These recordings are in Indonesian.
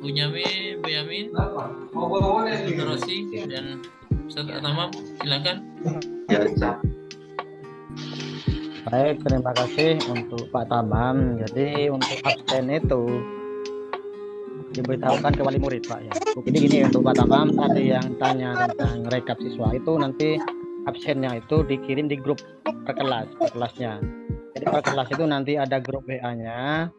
Bu Yamin, Dr. Rosi, dan Ustaz Tamam, silakan. Baik, terima kasih untuk Pak Tamam. Jadi untuk absen itu diberitahukan ke wali murid, Pak, ya. Jadi gini, untuk Pak Tamam tadi yang tanya tentang rekap siswa itu nanti absennya itu dikirim di grup per kelasnya. Jadi per kelas itu nanti ada grup WA-nya,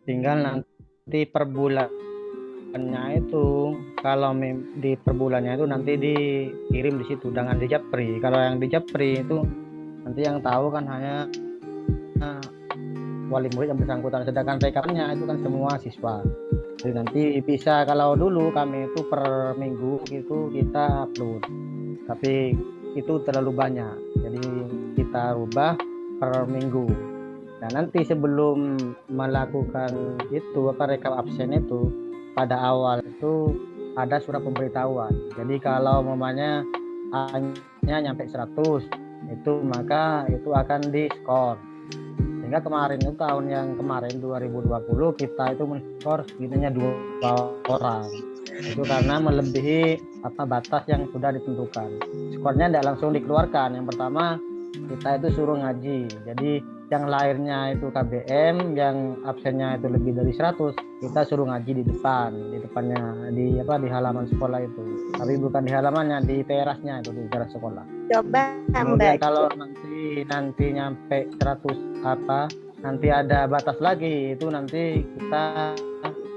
tinggal nanti per bulannya itu kalau di per bulannya itu nanti dikirim di situ, jangan di Japri. Kalau yang di Japri itu nanti yang tahu kan hanya wali murid yang bersangkutan, sedangkan rekapnya itu kan semua siswa. Jadi nanti bisa, kalau dulu kami itu per minggu itu kita upload, tapi itu terlalu banyak, jadi kita rubah per minggu. Nah nanti sebelum melakukan itu rekap absen itu pada awal itu ada surat pemberitahuan. Jadi kalau mamanya hanya nyampe 100 itu maka itu akan diskor. Sehingga kemarin itu tahun yang kemarin 2020 kita itu men-skor setidaknya 2 orang. Itu karena melebihi batas yang sudah ditentukan. Skornya tidak langsung dikeluarkan. Yang pertama kita itu suruh ngaji. Jadi yang lahirnya itu KBM, yang absennya itu lebih dari 100, kita suruh ngaji di depannya di halaman sekolah itu. Tapi bukan di halamannya, di terasnya itu, di teras sekolah. Coba Kemudian kalau nanti nyampe 100 nanti ada batas lagi, itu nanti kita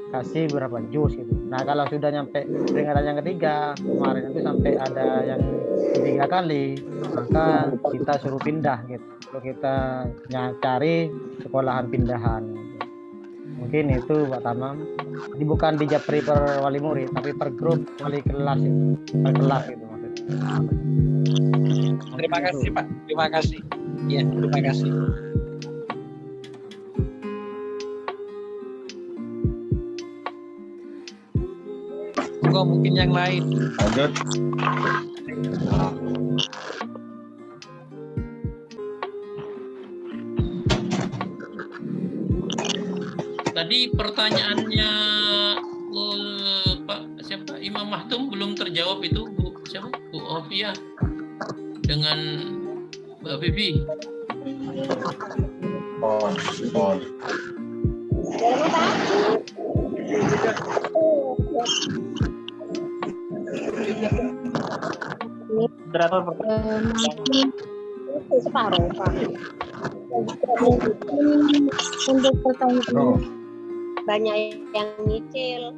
kasih berapa juz gitu. Nah kalau sudah nyampe peringatan yang ketiga kemarin itu sampai ada yang 3 kali, maka kita suruh pindah gitu. Kalau kita cari sekolahan pindahan gitu. Mungkin itu Pak Tamam. Jadi bukan di Japri per wali murid, tapi per grup wali kelas itu, per kelas gitu maksudnya. Terima kasih Pak, terima kasih. Ya, terima kasih. Kok mungkin yang lain? Lanjut. Tadi pertanyaannya Pak siapa Imam Mahtum belum terjawab itu Bu siapa Bu Ovia dengan Mbak Vivi. Separuh Pak. Untuk pertanyaan banyak yang nyicil.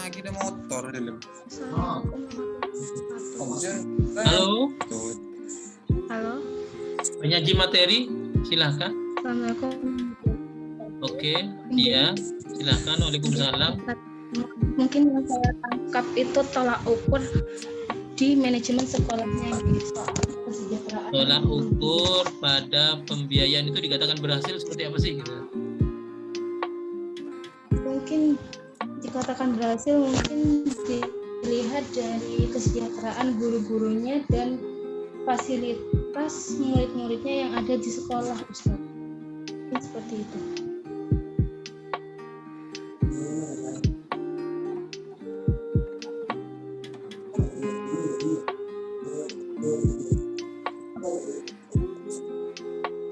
Kita motor dulu. Halo. Halo. Penyaji materi, silakan. Assalamualaikum. Oke, iya, silakan. Waalaikumsalam. Mungkin yang saya tangkap itu tolak ukur di manajemen sekolahnya kesejahteraan. Tolak ukur pada pembiayaan itu dikatakan berhasil seperti apa sih? Gitu? Mungkin dikatakan berhasil mungkin dilihat dari kesejahteraan guru-gurunya dan fasilitas murid-muridnya yang ada di sekolah, Ustaz. Seperti itu.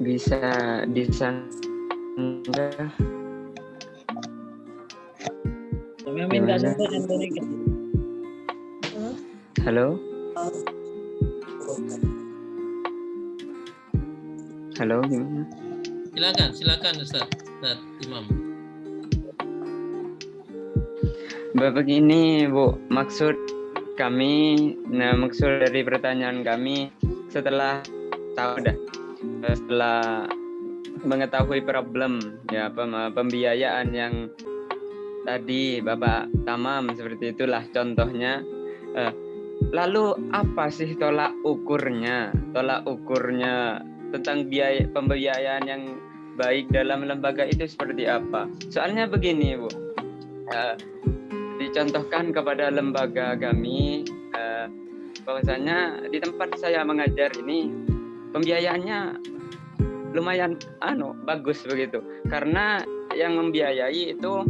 Bisa disanggah. Halo. Halo, gimana? Silakan Ustaz Imam. Begini Bu, maksud dari pertanyaan kami setelah mengetahui problem ya pembiayaan yang tadi Bapak Tamam seperti itulah contohnya. Lalu apa sih tolak ukurnya tentang biaya pembiayaan yang baik dalam lembaga itu seperti apa? Soalnya begini, Bu. Dicontohkan kepada lembaga kami, bahwasanya di tempat saya mengajar ini pembiayaannya lumayan bagus begitu. Karena yang membiayai itu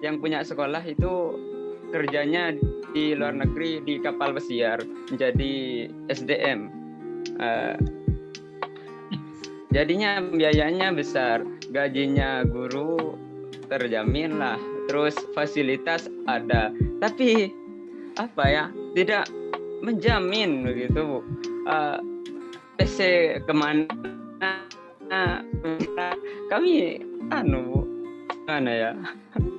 yang punya sekolah itu kerjanya di luar negeri di kapal pesiar menjadi SDM. Jadinya biayanya besar, gajinya guru terjamin lah, terus fasilitas ada, tapi tidak menjamin begitu, Bu. PC kemana? Kami Bu, mana ya?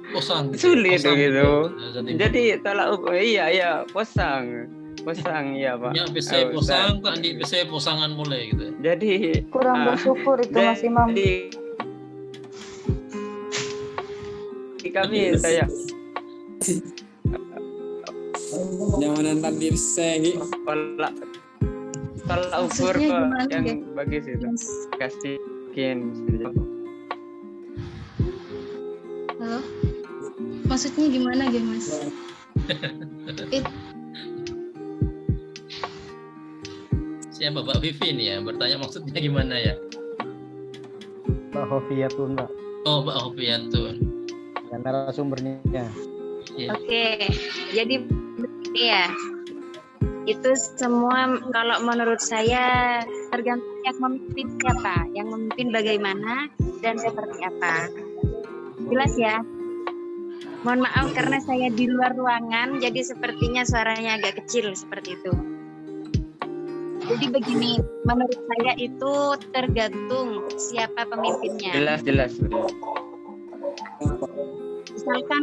Posang. Sulit Posang begitu. Jadi tolak ukur, iya posang ya Pak. ya PC posang, tak di PC posangan mulai gitu. Jadi kurang bersyukur itu Mas Imam. Di kami saya Nyamanan tadi segi. tolak ukur Maksudnya Pak gimana, yang Kak? bagus itu. Mas. Kasihin. Halo? Maksudnya gimana Mas? Siapa Mbak Vivi nih ya? Bertanya maksudnya gimana ya? Mbak Hofiatun, Mbak. Oh, Mbak Hofiatun. Yang narasumbernya. Ya. Oke, jadi begini ya. Itu semua kalau menurut saya tergantung yang memimpin siapa, yang memimpin bagaimana dan seperti apa. Jelas ya? Mohon maaf karena saya di luar ruangan, jadi sepertinya suaranya agak kecil seperti itu. Jadi begini, menurut saya itu tergantung siapa pemimpinnya. Jelas. Misalkan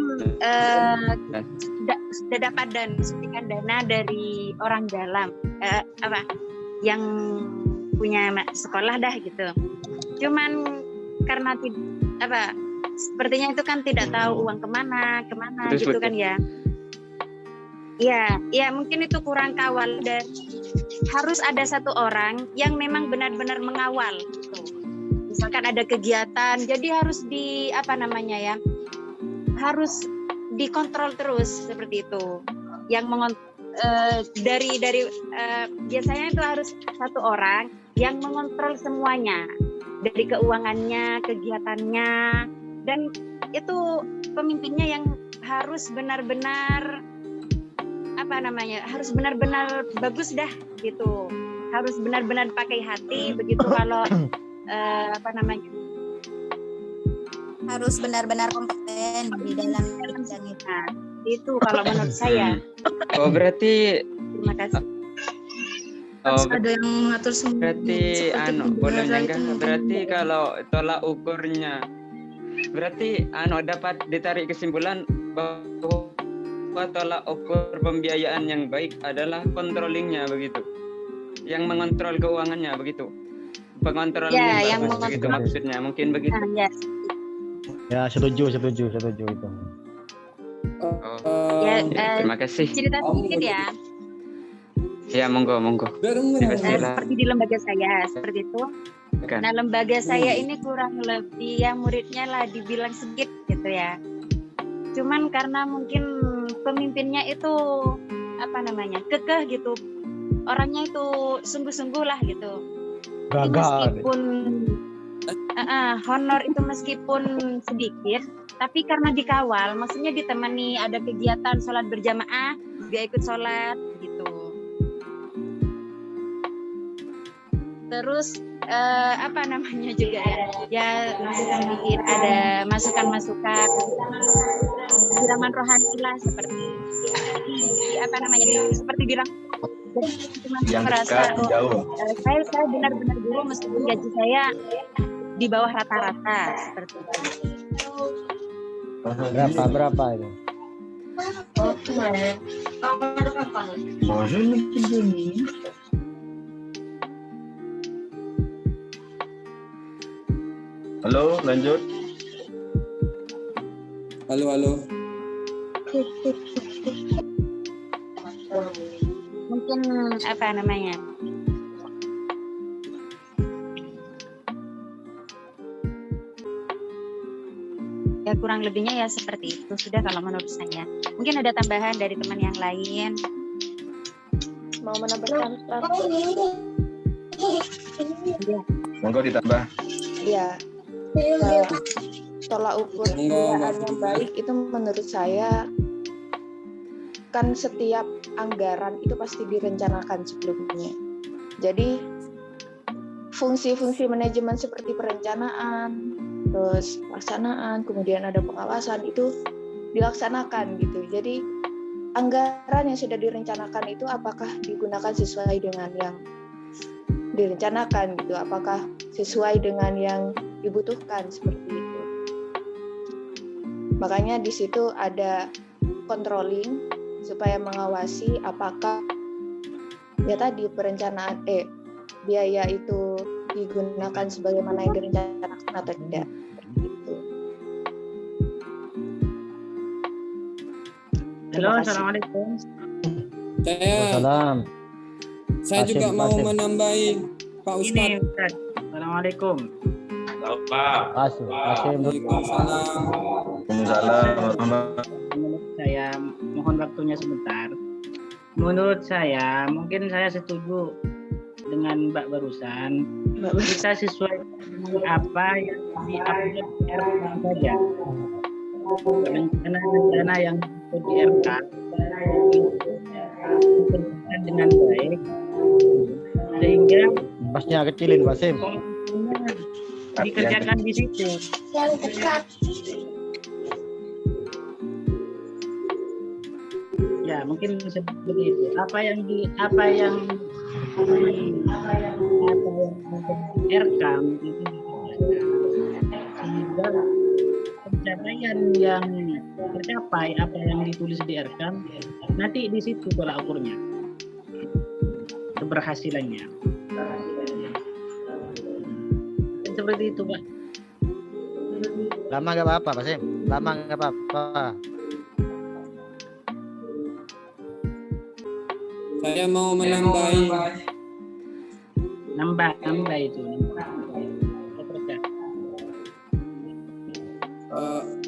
sudah dapat dan suntikan dana dari orang dalam, yang punya sekolah dah gitu. Cuman karena sepertinya itu kan tidak tahu uang kemana gitu kan ya. Ya mungkin itu kurang kawal dan harus ada satu orang yang memang benar-benar mengawal gitu. Misalkan ada kegiatan, jadi harus harus dikontrol terus seperti itu. Yang biasanya itu harus satu orang yang mengontrol semuanya, dari keuangannya, kegiatannya, dan itu pemimpinnya yang harus benar-benar harus benar-benar bagus dah gitu, harus benar-benar pakai hati begitu. Kalau Harus benar-benar kompeten di dalam bidang itu. Itu kalau menurut saya. Oh berarti Terima kasih. Harus ada yang mengatur semua. Berarti boleh nyanggah, berarti kalau tolak ukurnya berarti dapat ditarik kesimpulan bahwa tolak ukur pembiayaan yang baik adalah controllingnya begitu, yang mengontrol keuangannya begitu, pengontrolnya Ya, yang begitu maksudnya, mungkin begitu. Ya. Ya, setuju itu. Terima kasih. Cerita sedikit ya. Ya monggo. Seperti di lembaga saya seperti itu. Kan. Nah, lembaga saya ini kurang lebih yang muridnya lah dibilang sedikit gitu ya. Cuman karena mungkin pemimpinnya itu kekeh gitu, orangnya itu sungguh-sungguh lah gitu. Gagal. Meskipun honor itu meskipun sedikit, tapi karena dikawal, maksudnya ditemani ada kegiatan sholat berjamaah, juga ikut sholat gitu. Terus juga ya ada masukan-masukan siraman rohani lah seperti seperti bilang yang merasa saya benar-benar guru meskipun gaji saya di bawah rata-rata seperti itu. Berapa itu? Halo, lanjut. Halo. Mungkin Ya kurang lebihnya ya seperti itu sudah kalau menurut saya. Mungkin ada tambahan dari teman yang lain. Mau menambahkan Ustaz? Monggo ditambah. Ya. Tolak ukur pembiayaan yang baik itu menurut saya kan setiap anggaran itu pasti direncanakan sebelumnya. Jadi fungsi-fungsi manajemen seperti perencanaan, terus pelaksanaan, kemudian ada pengawasan itu dilaksanakan gitu. Jadi anggaran yang sudah direncanakan itu apakah digunakan sesuai dengan yang direncanakan gitu, apakah sesuai dengan yang dibutuhkan seperti itu. Makanya di situ ada controlling supaya mengawasi apakah ya tadi perencanaan biaya itu digunakan sebagaimana yang direncanakan atau tidak. Gitu. Halo, assalamualaikum. Saya juga mau menambahi Pak Ustadz. Ini Ustaz. Assalamualaikum. Saya mohon waktunya sebentar. Menurut saya, mungkin saya setuju dengan Mbak barusan. Kita sesuai dengan apa yang di-upload di RK saja. Rencana yang di RK dikerjakan dengan baik, sehingga Pasnya kecilin, Pak Sim. Dikerjakan di situ. Yang dekat. Ya, mungkin seperti itu. Apa yang direkam itu sehingga pencapaian yang tercapai apa yang ditulis di rekam nanti di situ tolak ukurnya keberhasilannya. Seperti itu, Pak. Lama nggak apa-apa, Pak Sim. Lama nggak apa-apa. Saya mau menambahi. Nambah itu.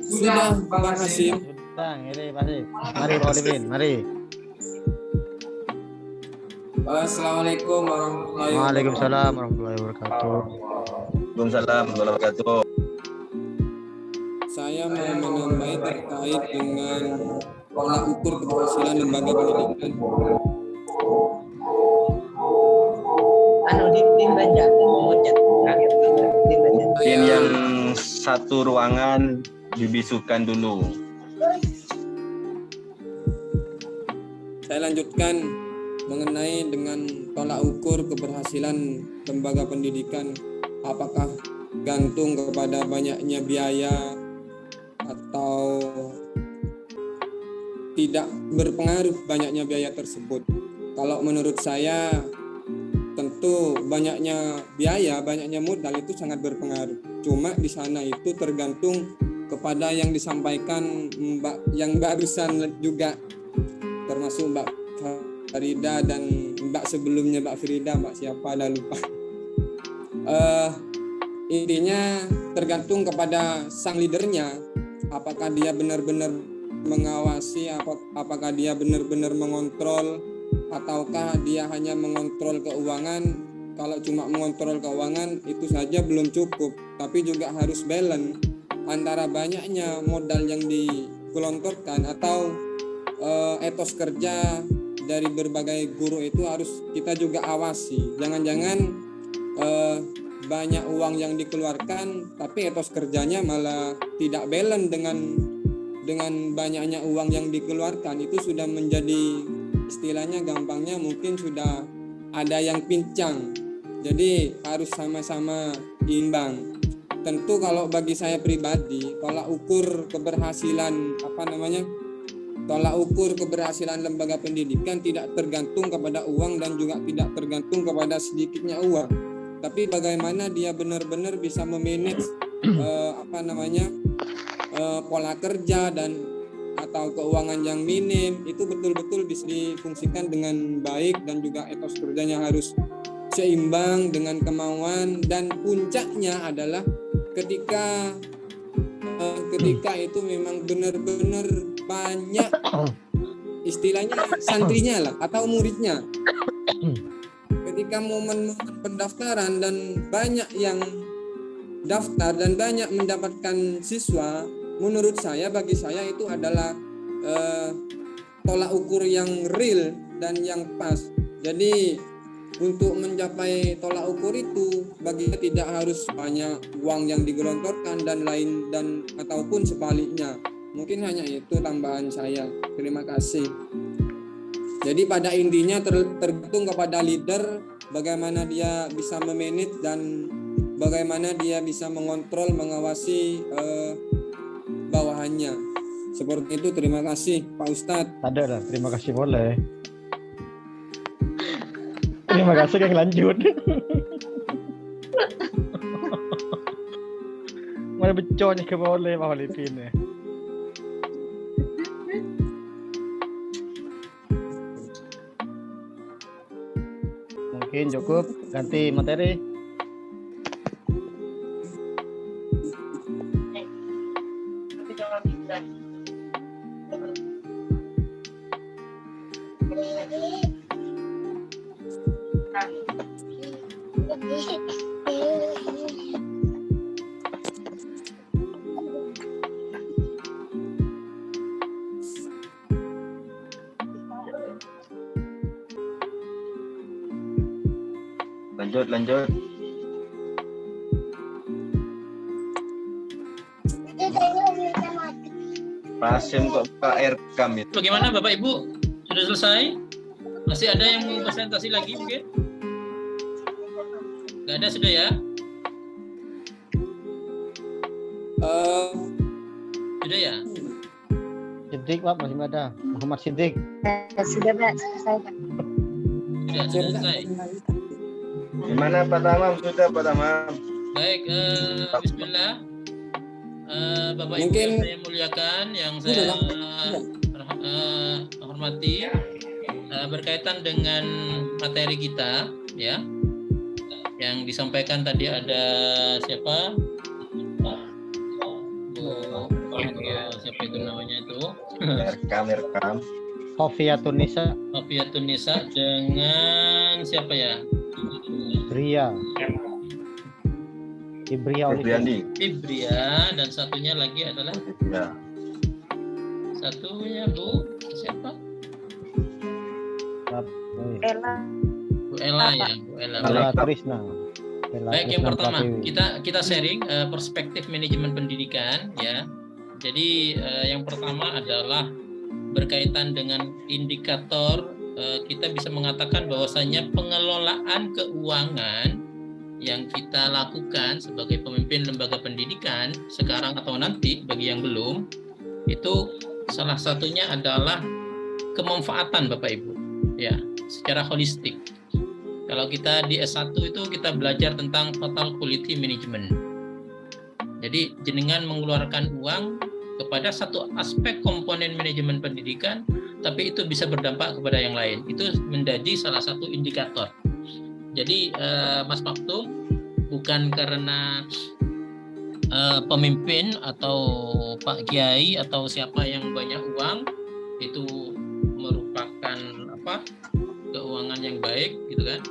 Sudah, Bang Hasim. Ini Pak Sim. Mari Pak Olimin, mari. Assalamualaikum warahmatullahi wabarakatuh. Waalaikumsalam warahmatullahi wabarakatuh. Waalaikumsalam warahmatullahi wabarakatuh. Saya mau menambahi terkait dengan tolak ukur keberhasilan lembaga pendidikan. Mungkin yang satu ruangan dibisukan dulu. Saya lanjutkan mengenai dengan tolak ukur keberhasilan lembaga pendidikan, apakah gantung kepada banyaknya biaya atau tidak berpengaruh banyaknya biaya tersebut. Kalau menurut saya tentu banyaknya biaya, banyaknya modal itu sangat berpengaruh. Cuma di sana itu tergantung kepada yang disampaikan Mbak yang barusan juga, termasuk Mbak Farida dan Mbak sebelumnya Mbak Frida, Mbak siapa dah lupa. Intinya tergantung kepada sang leadernya, apakah dia benar-benar mengawasi, apakah dia benar-benar mengontrol, ataukah dia hanya mengontrol keuangan. Kalau cuma mengontrol keuangan itu saja belum cukup, tapi juga harus balance antara banyaknya modal yang digelontorkan atau etos kerja dari berbagai guru itu harus kita juga awasi. Jangan-jangan banyak uang yang dikeluarkan tapi etos kerjanya malah tidak balance dengan banyaknya uang yang dikeluarkan. Itu sudah menjadi, istilahnya gampangnya mungkin sudah ada yang pincang. Jadi harus sama-sama imbang. Tentu kalau bagi saya pribadi, tolak ukur keberhasilan tolak ukur keberhasilan lembaga pendidikan tidak tergantung kepada uang dan juga tidak tergantung kepada sedikitnya uang. Tapi bagaimana dia benar-benar bisa memanage pola kerja dan atau keuangan yang minim itu betul-betul bisa difungsikan dengan baik, dan juga etos kerjanya harus seimbang dengan kemauan, dan puncaknya adalah ketika ketika itu memang benar-benar banyak istilahnya santrinya lah atau muridnya. Ketika momen-momen pendaftaran dan banyak yang daftar dan banyak mendapatkan siswa, menurut saya, bagi saya itu adalah tolak ukur yang real dan yang pas. Jadi untuk mencapai tolak ukur itu bagi saya tidak harus banyak uang yang digelontorkan dan lain dan ataupun sebaliknya. Mungkin hanya itu tambahan saya. Terima kasih. Jadi pada intinya tergantung kepada leader bagaimana dia bisa memanage dan bagaimana dia bisa mengontrol, mengawasi bawahannya. Seperti itu. Terima kasih Pak Ustadz. Ada lah, terima kasih boleh. Terima kasih yang lanjut. Mana beconya ke boleh Pak Walipin ya. Mungkin cukup, ganti materi. Lanjut. Pasim kok rekam itu. Bagaimana Bapak Ibu? Sudah selesai? Masih ada yang mau presentasi lagi mungkin? Nggak ada sudah ya? Sudah ya? Siddiq Pak, masih ada. Muhammad Siddiq. Sudah Pak, selesai Pak. Sudah selesai. Gimana Pak Tamam? Sudah Pak Tamam. Baik, bismillah. Bapak Ibu yang saya muliakan, yang saya hormati, berkaitan dengan materi kita, ya, yang disampaikan tadi ada siapa? Siapa itu namanya itu? Rekam. Hofiatun Nisa dengan siapa ya? Ibria dan satunya lagi adalah satunya Bu siapa? Bu Ella ya, Bu Ella. Trisna. Baik, yang pertama kita sharing perspektif manajemen pendidikan ya. Jadi yang pertama adalah berkaitan dengan indikator, kita bisa mengatakan bahwasanya pengelolaan keuangan yang kita lakukan sebagai pemimpin lembaga pendidikan sekarang atau nanti bagi yang belum, itu salah satunya adalah kemanfaatan Bapak Ibu ya, secara holistik. Kalau kita di S1 itu kita belajar tentang total quality management. Jadi jenengan mengeluarkan uang kepada satu aspek komponen manajemen pendidikan, tapi itu bisa berdampak kepada yang lain. Itu menjadi salah satu indikator. Jadi Mas Maktum, bukan karena pemimpin atau Pak Kiai atau siapa yang banyak uang itu merupakan keuangan yang baik gitu kan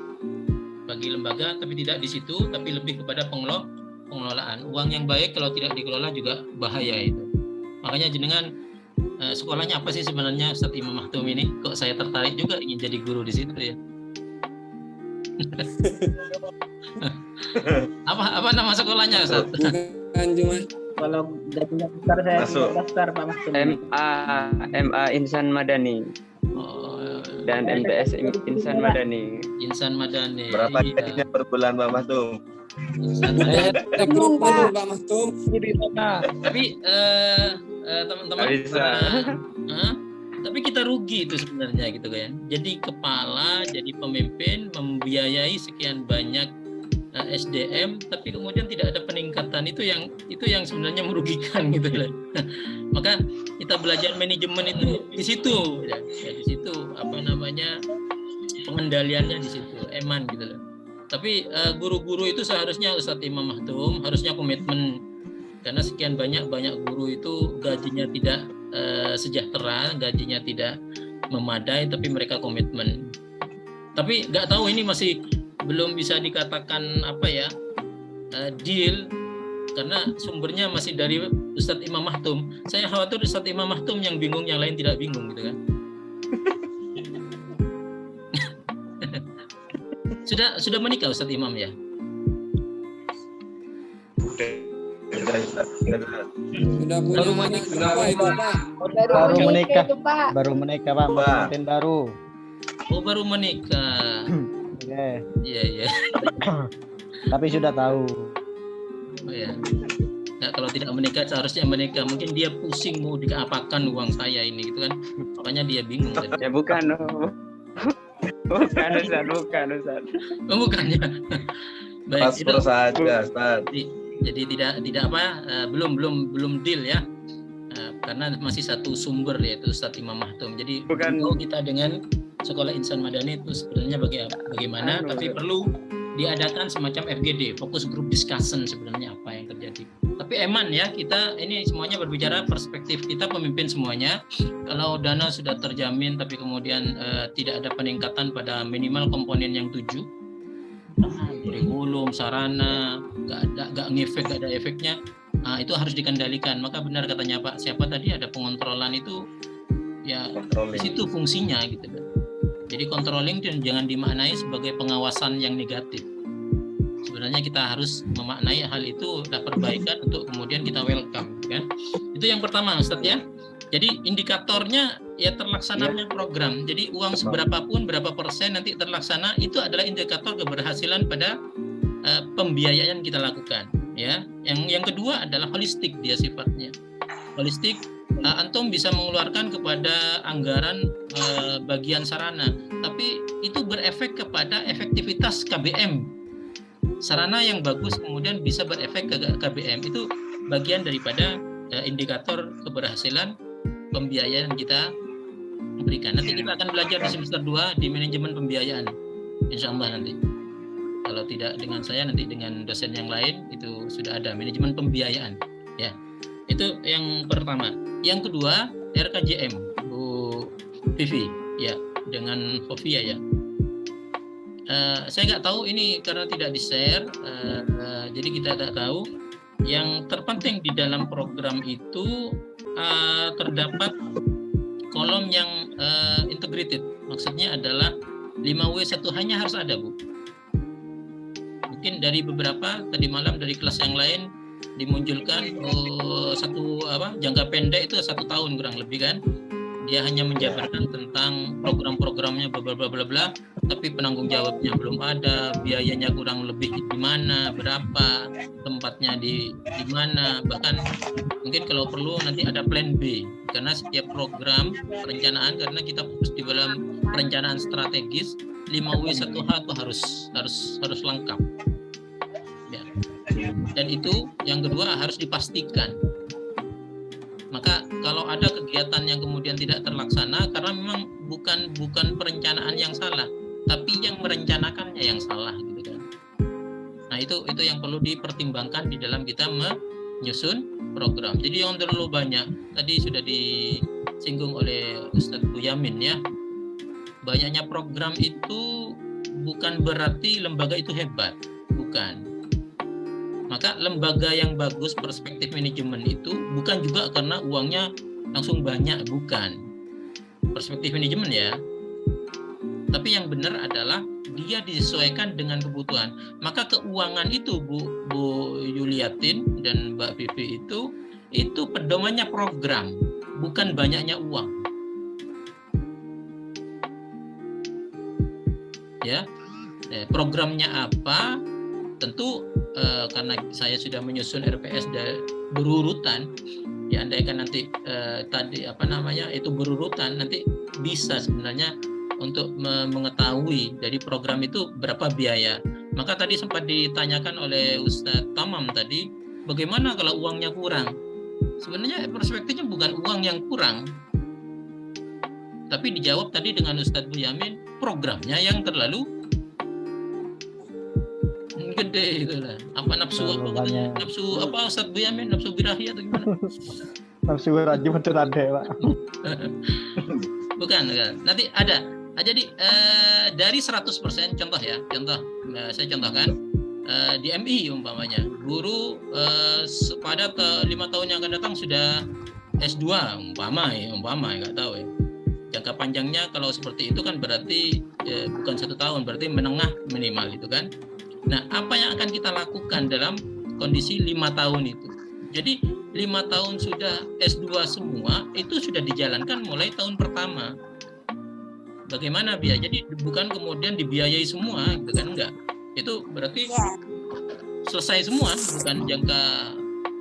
bagi lembaga, tapi tidak di situ, tapi lebih kepada pengelolaan. Uang yang baik kalau tidak dikelola juga bahaya itu. Makanya jenengan sekolahnya apa sih sebenarnya Ustaz Imam Maktum ini? Kok saya tertarik juga ingin jadi guru di situ ya. apa nama sekolahnya Ustaz? Bukan cuma kalau gajinya besar saya daftar Pak Maktum. MA Insan Madani. Dan MTS Insan Madani. Insan Madani. Berapa gajinya per bulan Pak Maktum? Rekrut dulu Pak Maktum. Tapi teman-teman tapi kita rugi itu sebenarnya gitu kan. Jadi kepala, jadi pemimpin membiayai sekian banyak SDM, tapi kemudian tidak ada peningkatan, itu yang sebenarnya merugikan gitu kan. Maka kita belajar manajemen itu di situ ya, di situ pengendaliannya di situ, eman gitu loh. Tapi guru-guru itu seharusnya Ustadz Imam Maktum harusnya komitmen karena sekian banyak guru itu gajinya tidak sejahtera, gajinya tidak memadai, tapi mereka komitmen. Tapi nggak tahu, ini masih belum bisa dikatakan apa ya, deal, karena sumbernya masih dari Ustadz Imam Mahtum. Saya khawatir Ustadz Imam Mahtum yang bingung, yang lain tidak bingung gitu kan. Sudah menikah Ustadz Imam ya? Sudah punya anak berapa itu Pak? Baru menikah Pak, pengantin baru. Oh, baru menikah. Iya. Tapi sudah tahu. Oh ya. Nah, kalau tidak menikah seharusnya menikah. Mungkin dia pusing mau diapakan uang saya ini gitu kan. Makanya dia bingung. Ya bukan. Bukan Ustaz. Oh, bukannya. Baik, itu saja, Ustaz. Jadi tidak apa, belum deal ya. Karena masih satu sumber, yaitu Ustadz Imam Mahtum. Jadi bukan kita dengan Sekolah Insan Madani itu sebenarnya bagaimana, tapi perlu diadakan semacam FGD, fokus group discussion, sebenarnya apa yang terjadi. Tapi eman ya, kita ini semuanya berbicara perspektif kita pemimpin semuanya. Kalau dana sudah terjamin tapi kemudian tidak ada peningkatan pada minimal komponen yang 7, kurikulum, sarana, nggak ngefek, nggak ada efeknya, itu harus dikendalikan. Maka benar katanya Pak siapa tadi, ada pengontrolan itu ya, di situ fungsinya gitu kan. Jadi controlling jangan dimaknai sebagai pengawasan yang negatif. Sebenarnya kita harus memaknai hal itu adalah perbaikan untuk kemudian kita welcome kan. Itu yang pertama Ustadz ya. Jadi indikatornya ya terlaksananya program. Jadi uang seberapapun, berapa persen nanti terlaksana, itu adalah indikator keberhasilan pada pembiayaan kita lakukan ya. Yang kedua adalah holistik, dia sifatnya holistik. Antum bisa mengeluarkan kepada anggaran bagian sarana, tapi itu berefek kepada efektivitas KBM. Sarana yang bagus kemudian bisa berefek ke KBM. Itu bagian daripada indikator keberhasilan pembiayaan yang kita berikan. Nanti kita akan belajar di semester 2 di manajemen pembiayaan, insya Allah nanti. Kalau tidak dengan saya, nanti dengan dosen yang lain, itu sudah ada manajemen pembiayaan ya. Itu yang pertama. Yang kedua, RKJM, Bu Vivi, ya, dengan Fovia ya. Saya nggak tahu ini karena tidak di-share, jadi kita tidak tahu. Yang terpenting di dalam program itu terdapat kolom yang integrated. Maksudnya adalah 5W1H-nya harus ada, Bu. Mungkin dari beberapa tadi malam dari kelas yang lain dimunculkan jangka pendek itu 1 tahun kurang lebih kan. Dia hanya menjabarkan tentang program-programnya bla bla bla bla, tapi penanggung jawabnya belum ada, biayanya kurang lebih di mana, berapa, tempatnya di mana, bahkan mungkin kalau perlu nanti ada plan B, karena setiap program perencanaan, karena kita fokus di dalam perencanaan strategis, 5W1H itu harus lengkap. Ya. Dan itu yang kedua harus dipastikan. Maka kalau ada kegiatan yang kemudian tidak terlaksana karena memang bukan perencanaan yang salah, tapi yang merencanakannya yang salah gitu kan. Nah, itu yang perlu dipertimbangkan di dalam kita menyusun program. Jadi yang terlalu banyak tadi sudah disinggung oleh Ustadz Buyamin ya. Banyaknya program itu bukan berarti lembaga itu hebat, bukan. Maka lembaga yang bagus perspektif manajemen itu bukan juga karena uangnya langsung banyak, bukan. Perspektif manajemen ya. Tapi yang benar adalah dia disesuaikan dengan kebutuhan. Maka keuangan itu Bu Yuliatin dan Mbak Vivi itu pedomannya program, bukan banyaknya uang. Ya. Programnya apa? Tentu karena saya sudah menyusun RPS berurutan, ya andaikan nanti itu berurutan, nanti bisa sebenarnya untuk mengetahui dari program itu berapa biaya. Maka tadi sempat ditanyakan oleh Ustadz Tamam tadi, bagaimana kalau uangnya kurang? Sebenarnya perspektifnya bukan uang yang kurang, tapi dijawab tadi dengan Ustadz Buyamin, programnya yang terlalu gede itu lah. Apa nafsu apa katanya? Nafsu apa Ustaz Boyamin? Nafsu birahi atau gimana? Nafsu rajin betul ada, Pak. Bukan. Nanti ada. Jadi dari 100% contoh ya. Saya contohkan di MI umpamanya. Guru pada 5 tahun yang akan datang sudah S2 umpama nggak tahu ya. Jangka panjangnya kalau seperti itu kan berarti bukan 1 tahun, berarti menengah minimal itu kan. Nah, apa yang akan kita lakukan dalam kondisi 5 tahun itu? Jadi 5 tahun sudah S2 semua, itu sudah dijalankan mulai tahun pertama. Bagaimana biaya? Jadi bukan kemudian dibiayai semua, gitu kan? Enggak. Itu berarti selesai semua, bukan jangka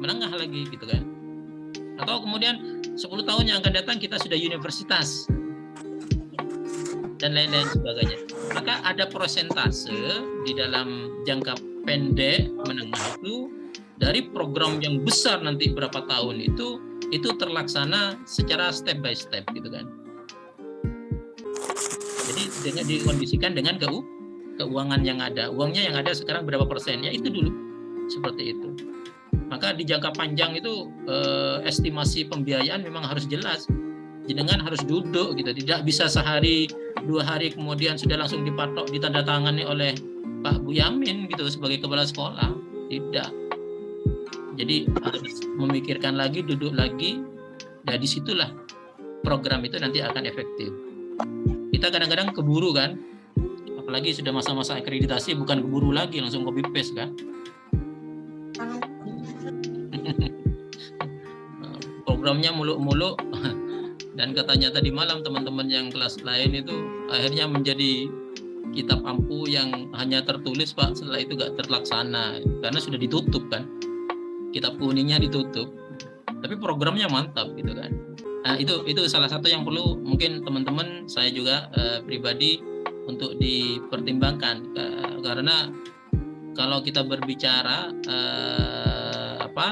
menengah lagi, gitu kan? Atau kemudian 10 tahun yang akan datang kita sudah universitas dan lain-lain sebagainya. Maka ada persentase di dalam jangka pendek menengah itu dari program yang besar nanti berapa tahun itu terlaksana secara step by step gitu kan. Jadi dengan dikondisikan dengan keuangan yang ada. Uangnya yang ada sekarang berapa persen ya itu dulu. Seperti itu. Maka di jangka panjang itu estimasi pembiayaan memang harus jelas. Jenengan harus duduk gitu, tidak bisa sehari 2 hari kemudian sudah langsung dipatok ditandatangani oleh Pak Boyamin gitu sebagai kepala sekolah. Tidak. Jadi harus memikirkan lagi, duduk lagi. Nah disitulah program itu nanti akan efektif. Kita kadang-kadang keburu kan, apalagi sudah masa-masa akreditasi bukan keburu lagi langsung copy paste kan. Programnya muluk-muluk. Dan katanya tadi malam teman-teman yang kelas lain itu akhirnya menjadi kitab ampu yang hanya tertulis Pak, setelah itu gak terlaksana karena sudah ditutup kan, kitab kuningnya ditutup, tapi programnya mantap gitu kan. Nah itu salah satu yang perlu mungkin teman-teman saya juga pribadi untuk dipertimbangkan karena kalau kita berbicara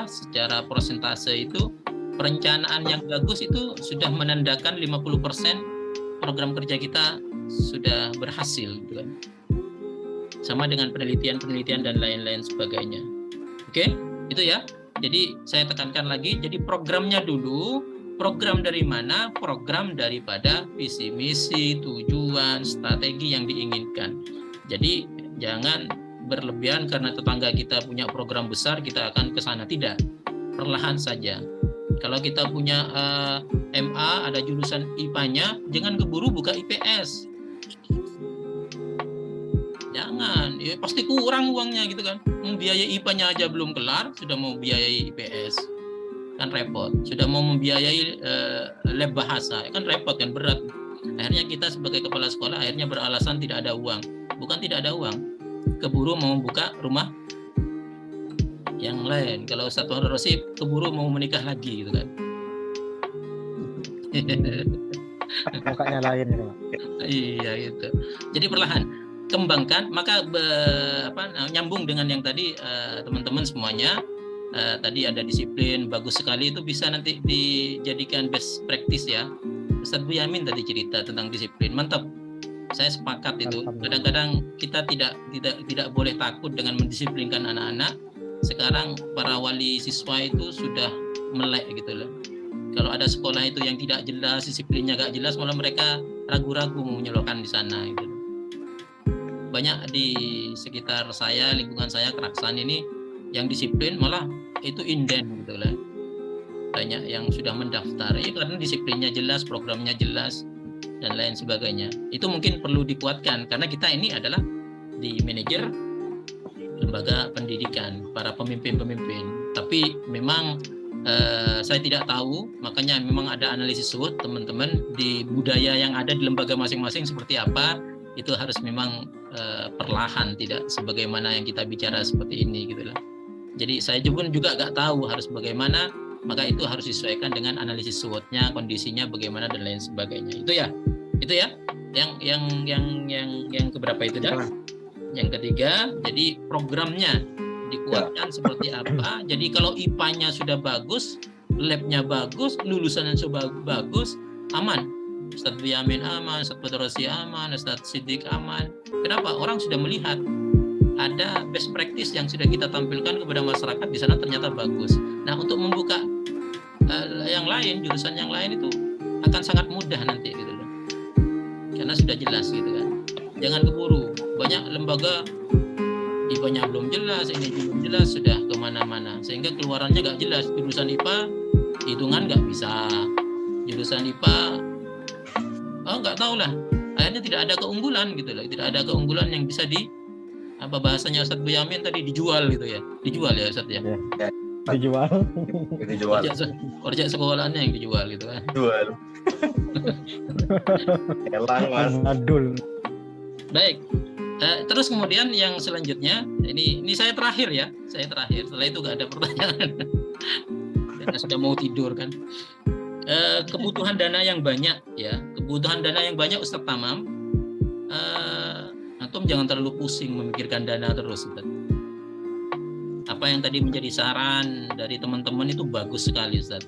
secara persentase itu perencanaan yang bagus itu sudah menandakan 50% program kerja kita sudah berhasil gitu kan. Sama dengan penelitian dan lain-lain sebagainya. Oke, itu ya. Jadi saya tekankan lagi, jadi programnya dulu, program dari mana? Program daripada visi misi, tujuan, strategi yang diinginkan. Jadi jangan berlebihan karena tetangga kita punya program besar kita akan ke sana, tidak. Perlahan saja. Kalau kita punya MA, ada jurusan IPA-nya, jangan keburu buka IPS. Jangan, ya pasti kurang uangnya gitu kan. Membiayai IPA-nya aja belum kelar, sudah mau biayai IPS. Kan repot. Sudah mau membiayai lab bahasa, kan repot kan, berat. Akhirnya kita sebagai kepala sekolah akhirnya beralasan tidak ada uang. Bukan tidak ada uang, keburu mau buka rumah yang lain. Kalau satu Rosip keburu mau menikah lagi gitu kan. Mukanya lain ya, Pak. Iya gitu. Jadi perlahan kembangkan, maka nyambung dengan yang tadi teman-teman semuanya tadi ada disiplin bagus sekali, itu bisa nanti dijadikan best practice ya. Ustadz Boyamin tadi cerita tentang disiplin, mantap. Saya sepakat itu. Kadang-kadang kita tidak boleh takut dengan mendisiplinkan anak-anak. Sekarang para wali siswa itu sudah melek gitu loh. Kalau ada sekolah itu yang tidak jelas, disiplinnya gak jelas, malah mereka ragu-ragu mau menyalurkan di sana gitu. Banyak di sekitar saya, lingkungan saya, Keraksan ini yang disiplin malah itu inden gitu loh. Banyak yang sudah mendaftar ya karena disiplinnya jelas, programnya jelas dan lain sebagainya. Itu mungkin perlu dikuatkan karena kita ini adalah di manajer lembaga pendidikan, para pemimpin-pemimpin. Tapi memang saya tidak tahu, makanya memang ada analisis SWOT teman-teman di budaya yang ada di lembaga masing-masing seperti apa. Itu harus memang perlahan, tidak sebagaimana yang kita bicara seperti ini gitu lah. Jadi saya juga gak tahu harus bagaimana, maka itu harus disesuaikan dengan analisis SWOT-nya, kondisinya bagaimana dan lain sebagainya. Itu ya. Yang keberapa itu dah? Yang ketiga, jadi programnya dikuatkan seperti apa. Jadi kalau IPA-nya sudah bagus, lab-nya bagus, lulusannya sudah bagus, aman. Ustadz Boyamin aman, Ustadz Badrosi aman, Ustadz Siddiq aman. Kenapa? Orang sudah melihat ada best practice yang sudah kita tampilkan kepada masyarakat di sana ternyata bagus. Nah, untuk membuka yang lain, jurusan yang lain itu akan sangat mudah nanti gitu loh. Karena sudah jelas gitu kan. Jangan keburu. Banyak lembaga IPA-nya belum jelas, ini belum jelas, sudah kemana-mana. Sehingga keluarannya nggak jelas. Jurusan IPA, hitungan nggak bisa. Jurusan IPA, nggak tahu lah. Akhirnya tidak ada keunggulan gitu loh. Tidak ada keunggulan yang bisa apa bahasanya Ustadz Boyamin tadi, dijual gitu ya. Dijual ya Ustadz ya. Dijual. Orjak sekolahannya yang dijual gitu kan. Jual. Elang Mas. Adul. Baik. Terus kemudian yang selanjutnya, ini saya terakhir ya. Saya terakhir. Setelah itu nggak ada pertanyaan. Karena sudah mau tidur kan. Kebutuhan dana yang banyak ya. Kebutuhan dana yang banyak Ustadz Tamam. Antum jangan terlalu pusing memikirkan dana terus Ustadz. Apa yang tadi menjadi saran dari teman-teman itu bagus sekali Ustadz.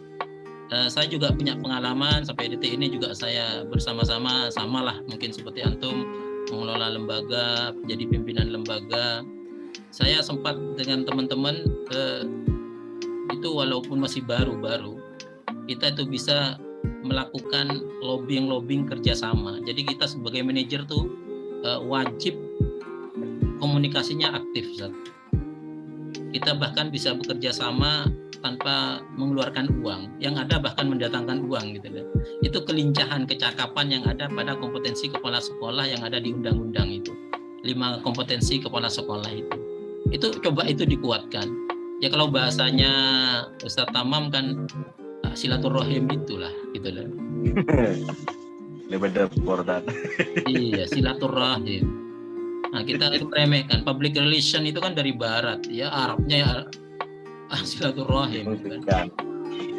Saya juga punya pengalaman sampai detik ini juga saya bersama-sama samalah mungkin seperti antum mengelola lembaga, menjadi pimpinan lembaga. Saya sempat dengan teman-teman itu walaupun masih baru-baru, kita itu bisa melakukan lobbying kerjasama. Jadi kita sebagai manajer tuh wajib komunikasinya aktif, Ustaz. Kita bahkan bisa bekerja sama tanpa mengeluarkan uang, yang ada bahkan mendatangkan uang gitu loh. Itu kelincahan, kecakapan yang ada pada kompetensi kepala sekolah yang ada di undang-undang itu. 5 kompetensi kepala sekolah itu. Itu coba itu dikuatkan. Ya kalau bahasanya Ustadz Tamam kan silaturahim itulah gitu loh. Lebih important. Iya, silaturahim. Nah, kita itu remehkan. Public relation itu kan dari barat, ya Arabnya ya silaturahim gitu kan.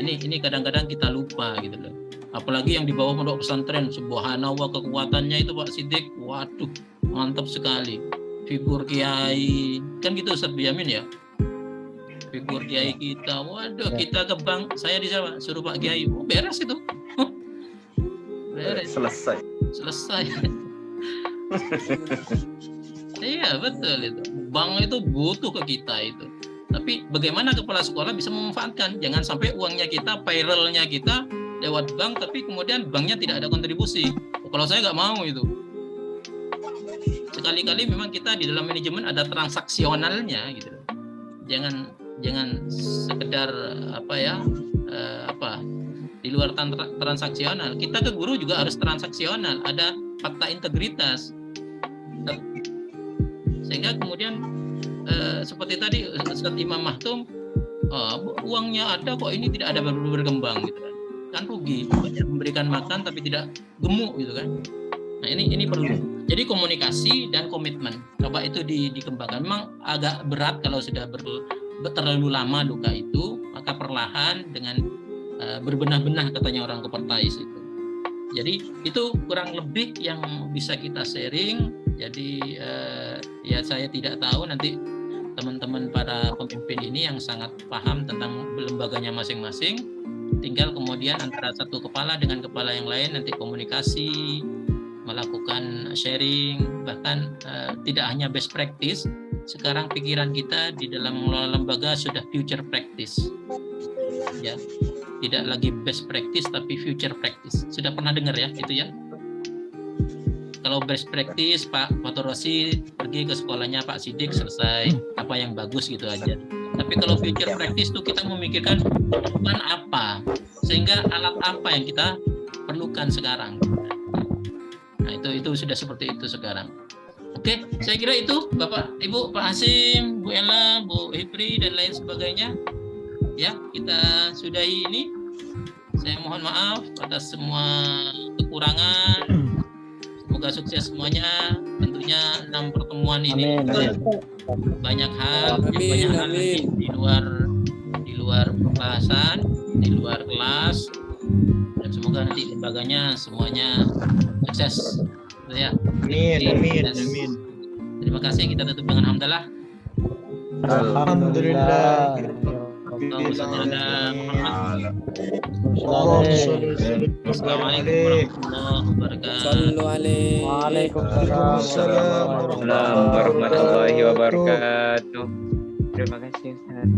Ini kadang-kadang kita lupa gitu loh. Apalagi yang dibawa pondok pesantren, subhanallah kekuatannya itu Pak Siddiq, waduh mantap sekali. Figur kiai kan gitu Ustadz Boyamin ya. Figur kiai kita, waduh kita ke bank, saya di sana suruh Pak Kiai, beres itu. Beres. Selesai. Iya betul itu. Bank itu butuh ke kita itu. Tapi bagaimana kepala sekolah bisa memanfaatkan? Jangan sampai uangnya kita, payroll-nya kita lewat bank, tapi kemudian banknya tidak ada kontribusi. Kalau saya nggak mau itu. Sekali-kali memang kita di dalam manajemen ada transaksionalnya gitu. Jangan sekedar di luar transaksional. Kita ke guru juga harus transaksional. Ada fakta integritas. Sehingga kemudian seperti tadi Ustadz Imam Mahtum, uangnya ada kok ini tidak ada berkembang gitu kan rugi, banyak memberikan makan tapi tidak gemuk gitu kan. Nah ini perlu. Jadi komunikasi dan komitmen coba itu dikembangkan. Memang agak berat kalau sudah terlalu lama duka itu, maka perlahan dengan berbenah-benah katanya orang Kepertais itu. Jadi itu kurang lebih yang bisa kita sharing. Jadi ya saya tidak tahu nanti teman-teman para pemimpin ini yang sangat paham tentang lembaganya masing-masing, tinggal kemudian antara satu kepala dengan kepala yang lain nanti komunikasi, melakukan sharing, bahkan tidak hanya best practice. Sekarang pikiran kita di dalam mengelola lembaga sudah future practice, ya, tidak lagi best practice tapi future practice. Sudah pernah dengar ya itu ya? Kalau best practice Pak Fotorosi pergi ke sekolahnya Pak Siddiq, selesai, apa yang bagus gitu aja. Tapi kalau future practice tuh kita memikirkan kebutuhan apa, sehingga alat apa yang kita perlukan sekarang. Nah itu sudah seperti itu sekarang. Oke, saya kira itu Bapak, Ibu, Pak Hasim, Bu Ella, Bu Hibri dan lain sebagainya. Ya, kita sudahi ini. Saya mohon maaf atas semua kekurangan. Semoga sukses semuanya. Tentunya 6 pertemuan ini banyak hal nanti di luar pembahasan, di luar kelas. Dan semoga nanti lembaganya semuanya sukses. Ya. Amin. Terima kasih, kita tutup dengan hamdalah. Alhamdulillah. Ustaznya ada Muhammad. Assalamualaikum warahmatullahi wabarakatuh. Waalaikumsalam warahmatullahi wabarakatuh. Terima kasih Ustaz.